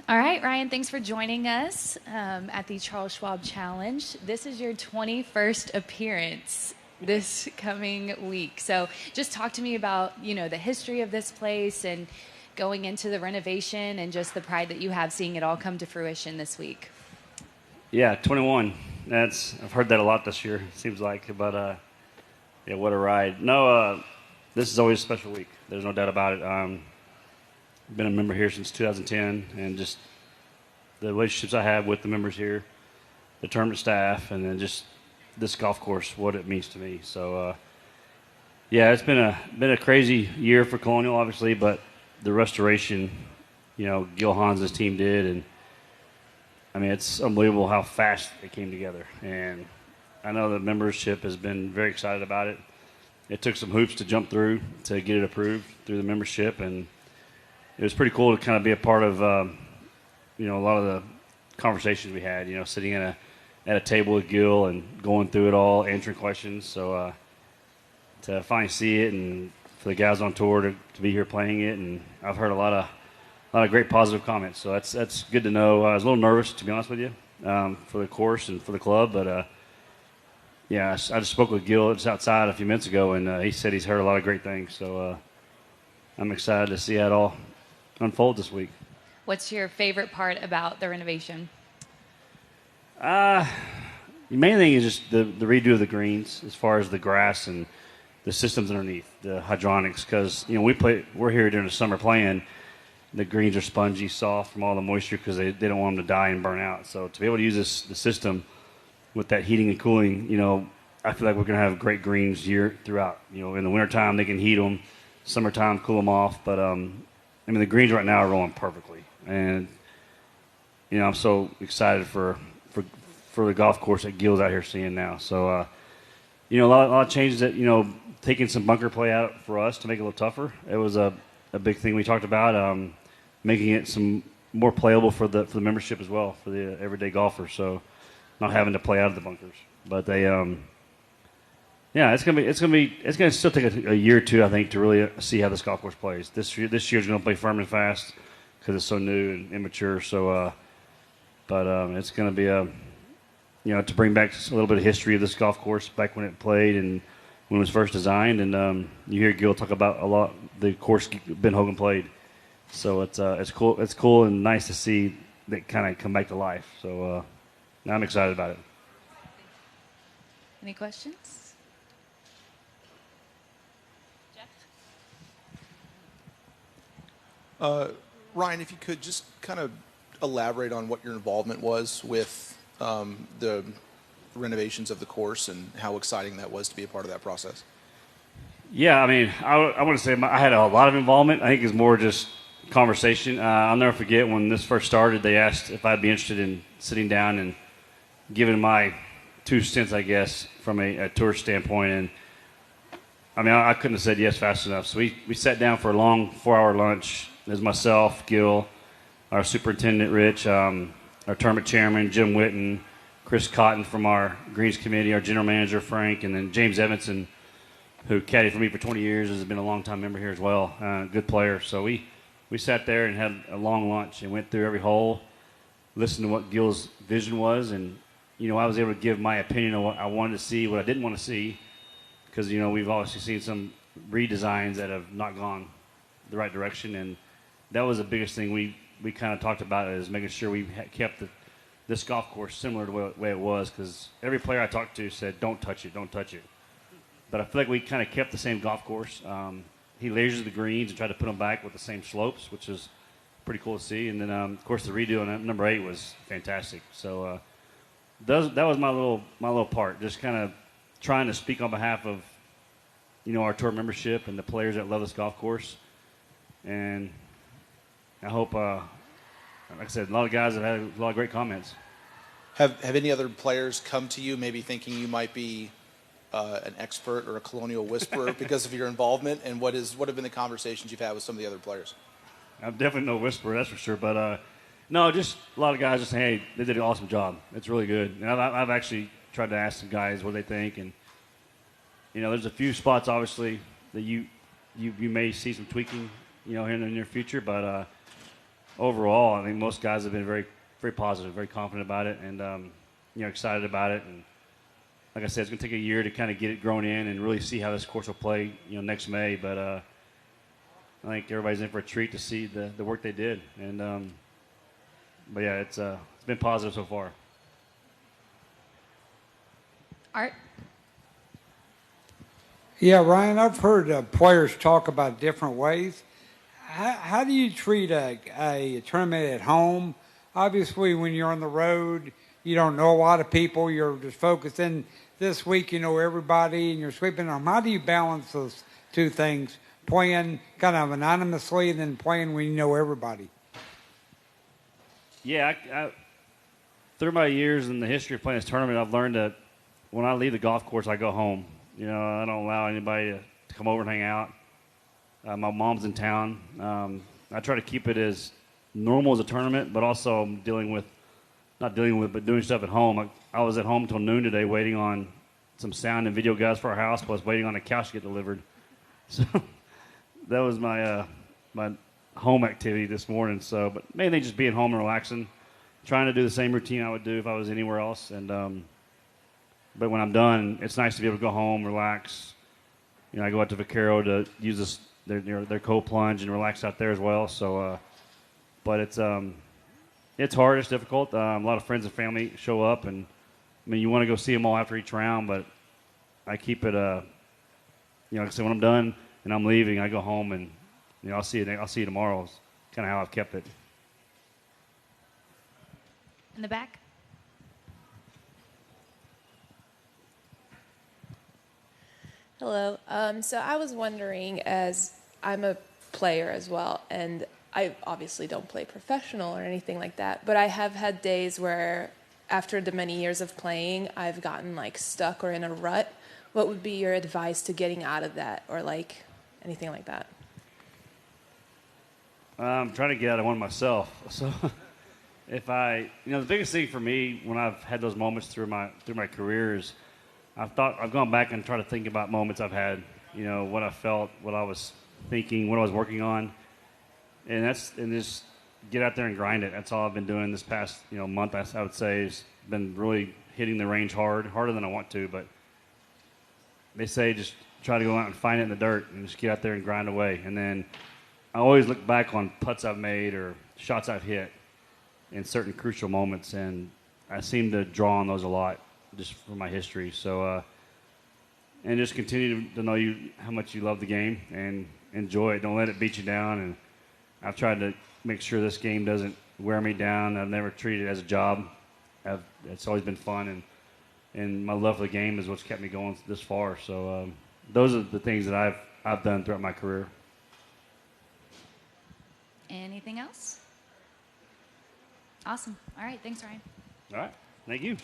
All right, Ryan, thanks for joining us at the Charles Schwab Challenge. This is your 21st appearance this coming week. So just talk to me about, the history of this place and going into the renovation and just the pride that you have seeing it all come to fruition this week. Yeah, 21. I've heard that a lot this year, it seems like. But, yeah, what a ride. No, this is always a special week. There's no doubt about it. I've been a member here since 2010, and just the relationships I have with the members here, the tournament staff, and then just this golf course, what it means to me. So, yeah, it's been a crazy year for Colonial, obviously, but the restoration, Gil Hans's team did, and I mean, it's unbelievable how fast it came together. And I know the membership has been very excited about it. It took some hoops to jump through to get it approved through the membership, and it was pretty cool to kind of be a part of, a lot of the conversations we had, sitting at a table with Gil and going through it all, answering questions. So to finally see it, and for the guys on tour to be here playing it, and I've heard a lot of great positive comments. So that's good to know. I was a little nervous, to be honest with you, for the course and for the club, but yeah, I just spoke with Gil just outside a few minutes ago, and he said he's heard a lot of great things. So I'm excited to see how it all unfold this week. What's your favorite part about the renovation? The main thing is just the redo of the greens, as far as the grass and the systems underneath, the hydronics, because we're here during the summer playing. The greens are spongy, soft from all the moisture because they don't want them to die and burn out. So to be able to use the system with that heating and cooling, I feel like we're going to have great greens year throughout. In the wintertime they can heat them, summertime cool them off. But the greens right now are rolling perfectly, and I'm so excited for the golf course that Gil's out here seeing now. So a lot of changes that taking some bunker play out for us to make it a little tougher. It was a big thing we talked about, making it some more playable for the membership as well, for the everyday golfer. So not having to play out of the bunkers, but they it's gonna still take a year or two, I think, to really see how this golf course plays. This year's gonna play firm and fast because it's so new and immature. So but it's gonna be to bring back a little bit of history of this golf course back when it played and when it was first designed. And you hear Gil talk about a lot the course Ben Hogan played. So it's cool and nice to see that kind of come back to life. So I'm excited about it. Any questions? Jeff? Ryan, if you could just kind of elaborate on what your involvement was with the renovations of the course and how exciting that was to be a part of that process. Yeah, I want to say I had a lot of involvement. I think it's more just conversation. I'll never forget when this first started, they asked if I'd be interested in sitting down and giving my 2 cents, I guess, from a tour standpoint. And I couldn't have said yes fast enough. So we sat down for a long 4-hour lunch. There's myself, Gil, our superintendent, Rich, our tournament chairman, Jim Witten, Chris Cotton from our Greens Committee, our general manager, Frank, and then James Evanson, who caddied for me for 20 years, has been a long-time member here as well, good player. So we sat there and had a long lunch and went through every hole, listened to what Gil's vision was, and, I was able to give my opinion on what I wanted to see, what I didn't want to see, because, we've obviously seen some redesigns that have not gone the right direction, and that was the biggest thing we kind of talked about, is making sure we kept this golf course similar to the way it was, because every player I talked to said, don't touch it, don't touch it. But I feel like we kind of kept the same golf course. He lasers the greens and tried to put them back with the same slopes, which is pretty cool to see. And then, of course, the redo on number 8 was fantastic. So that was my little part, just kind of trying to speak on behalf of, our tour membership and the players that love this golf course. And I hope, like I said, a lot of guys have had a lot of great comments. Have any other players come to you maybe thinking you might be an expert or a colonial whisperer because of your involvement? And what have been the conversations you've had with some of the other players? I'm definitely no whisperer, that's for sure. But no, just a lot of guys just saying, hey, they did an awesome job. It's really good. And I've actually tried to ask some guys what they think. And, there's a few spots, obviously, that you may see some tweaking, here in the near future. But overall, I think most guys have been very, very positive, very confident about it, and excited about it. And like I said, it's going to take a year to kind of get it grown in and really see how this course will play, next May. But I think everybody's in for a treat to see the work they did. And but yeah, it's been positive so far. Art? Yeah, Ryan, I've heard players talk about different ways. How do you treat a tournament at home? Obviously, when you're on the road, you don't know a lot of people. You're just focused in this week, you know everybody, and you're sweeping them. How do you balance those two things, playing kind of anonymously and then playing when you know everybody? Yeah, I through my years in the history of playing this tournament, I've learned that when I leave the golf course, I go home. I don't allow anybody to come over and hang out. My mom's in town. I try to keep it as normal as a tournament, but also doing stuff at home. I was at home until noon today waiting on some sound and video guys for our house, plus waiting on a couch to get delivered. So that was my my home activity this morning. So, but mainly just being home and relaxing, trying to do the same routine I would do if I was anywhere else. And but when I'm done, it's nice to be able to go home, relax. I go out to Vaquero to use their cold plunge and relax out there as well. So, but it's hard, it's difficult. A lot of friends and family show up, and you want to go see them all after each round, but I keep it. Like I said, when I'm done and I'm leaving, I go home and I'll see you tomorrow. It's kind of how I've kept it. In the back? Hello. So I was wondering, as I'm a player as well, and I obviously don't play professional or anything like that, but I have had days where after the many years of playing, I've gotten stuck or in a rut. What would be your advice to getting out of that, or anything like that? I'm trying to get out of one myself. So if the biggest thing for me when I've had those moments through my career is I've gone back and tried to think about moments I've had, what I felt, what I was thinking, what I was working on, and just get out there and grind it. That's all I've been doing this past month. I would say has been really hitting the range harder than I want to, but they say just try to go out and find it in the dirt and just get out there and grind away. And then I always look back on putts I've made or shots I've hit in certain crucial moments, and I seem to draw on those a lot just from my history. So, and just continue to know how much you love the game and enjoy it. Don't let it beat you down. And I've tried to make sure this game doesn't wear me down. I've never treated it as a job. It's always been fun, and my love for the game is what's kept me going this far. So those are the things that I've done throughout my career. Anything else? Awesome. All right. Thanks, Ryan. All right. Thank you.